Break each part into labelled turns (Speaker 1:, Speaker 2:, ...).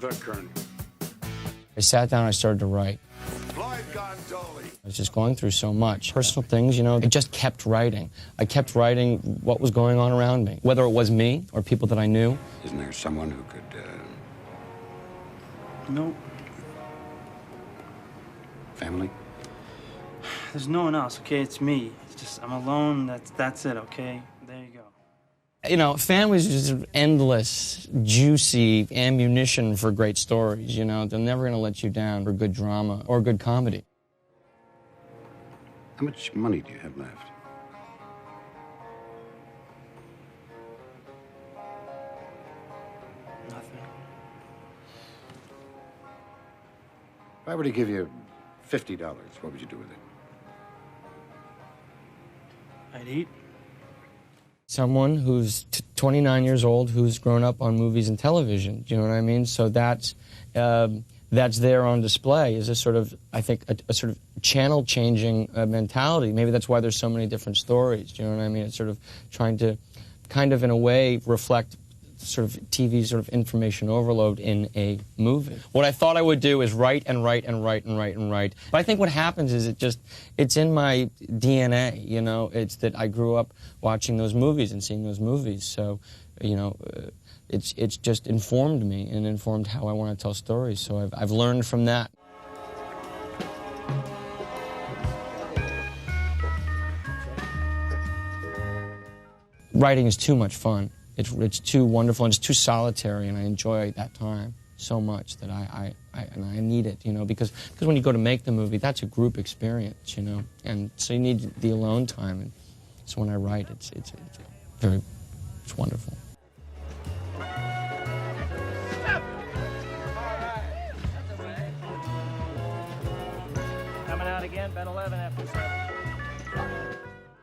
Speaker 1: The Colonel.
Speaker 2: I sat down and I started to write.
Speaker 1: Live gone dully.
Speaker 2: I was just going through so much. Personal things, I just kept writing. I kept writing what was going on around me, whether it was me or people that I knew.
Speaker 1: Isn't there someone who could,
Speaker 3: No.
Speaker 1: Family?
Speaker 3: There's no one else, okay? It's me. It's just, I'm alone. That's it, okay? There you go.
Speaker 2: Family's just endless, juicy ammunition for great stories, They're never going to let you down for good drama or good comedy.
Speaker 1: How much money do you have left?
Speaker 3: Nothing.
Speaker 1: If I were to give you $50, what would you do with it?
Speaker 3: I'd eat.
Speaker 2: Someone who's 29 years old who's grown up on movies and television, do you know what I mean? So that's there on display is a sort of, I think, a sort of channel-changing mentality. Maybe that's why there's so many different stories, do you know what I mean? It's sort of trying to kind of, in a way, reflect sort of TV sort of information overload in a movie. What I thought I would do is write and write and write and write and write. But I think what happens is it's in my DNA, It's that I grew up watching those movies and seeing those movies. So, it's just informed me and informed how I want to tell stories. So I've learned from that. Writing is too much fun. It's too wonderful and it's too solitary, and I enjoy that time so much that I need it, because when you go to make the movie, that's a group experience, and so you need the alone time. And so when I write, it's wonderful.
Speaker 4: Coming out again, Ben 11 after 7.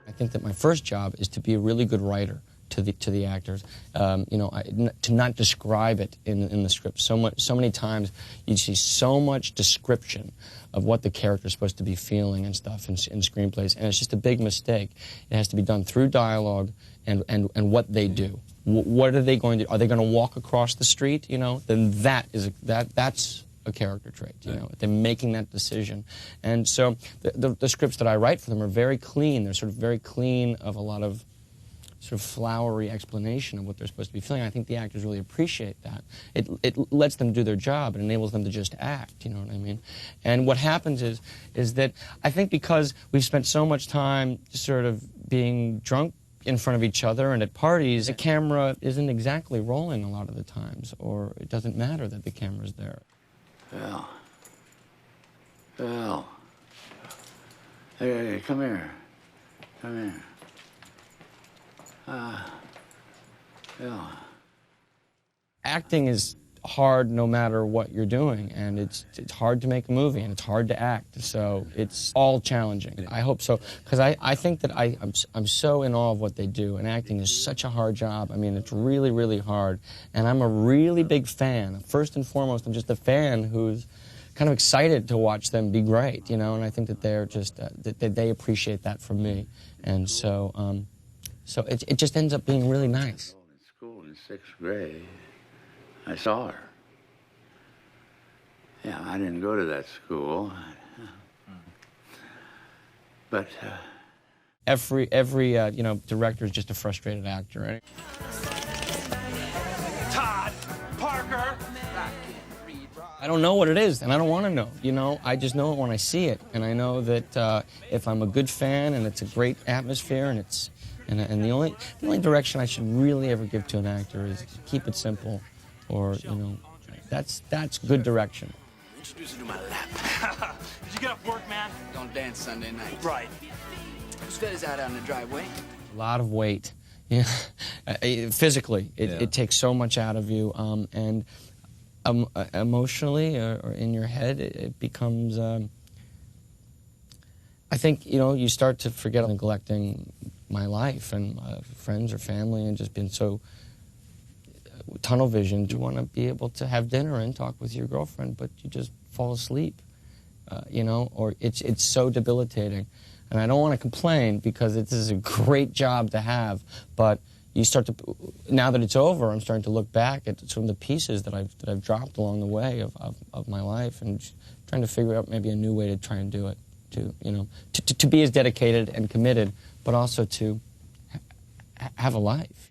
Speaker 2: I think that my first job is to be a really good writer to the actors, to not describe it in the script. So many times you see so much description of what the character's supposed to be feeling and stuff in screenplays, and it's just a big mistake. It has to be done through dialogue and what they do. What are they going to do? Are they going to walk across the street? Then that's a character trait. They're making that decision, and so the scripts that I write for them are very clean. They're sort of very clean of a lot of sort of flowery explanation of what they're supposed to be feeling. I think the actors really appreciate that. It lets them do their job. It enables them to just act, you know what I mean? And what happens is that I think because we've spent so much time sort of being drunk in front of each other and at parties, the camera isn't exactly rolling a lot of the times, or it doesn't matter that the camera's there.
Speaker 1: Al. Hey, come here. Come here. Yeah.
Speaker 2: Acting is hard no matter what you're doing, and it's hard to make a movie, and it's hard to act, so it's all challenging. I hope so, because I think that I'm so in awe of what they do, and acting is such a hard job. I mean, it's really, really hard, and I'm a really big fan. First and foremost, I'm just a fan who's kind of excited to watch them be great, and I think that they're just, that they appreciate that from me, and so it just ends up being really nice.
Speaker 1: In school in 6th grade, I saw her. Yeah, I didn't go to that school. But,
Speaker 2: Every director is just a frustrated actor, right?
Speaker 4: Todd Parker.
Speaker 2: I don't know what it is, and I don't want to know. I just know it when I see it, and I know that if I'm a good fan and it's a great atmosphere and and the only direction I should really ever give to an actor is keep it simple, or that's good direction.
Speaker 4: Introduce you to my lap. Did you get off work, man?
Speaker 5: Don't dance Sunday night.
Speaker 4: Right.
Speaker 5: Whose fed is out on the driveway?
Speaker 2: A lot of weight, physically. It takes so much out of you, and emotionally or in your head, it becomes. I think you start to forget neglecting my life and friends or family, and just been so tunnel vision. You want to be able to have dinner and talk with your girlfriend, but you just fall asleep, or it's so debilitating. And I don't want to complain because this is a great job to have, but you start to, now that it's over, I'm starting to look back at some of the pieces that I've dropped along the way of my life, and trying to figure out maybe a new way to try and do it, to be as dedicated and committed, but also to have a life.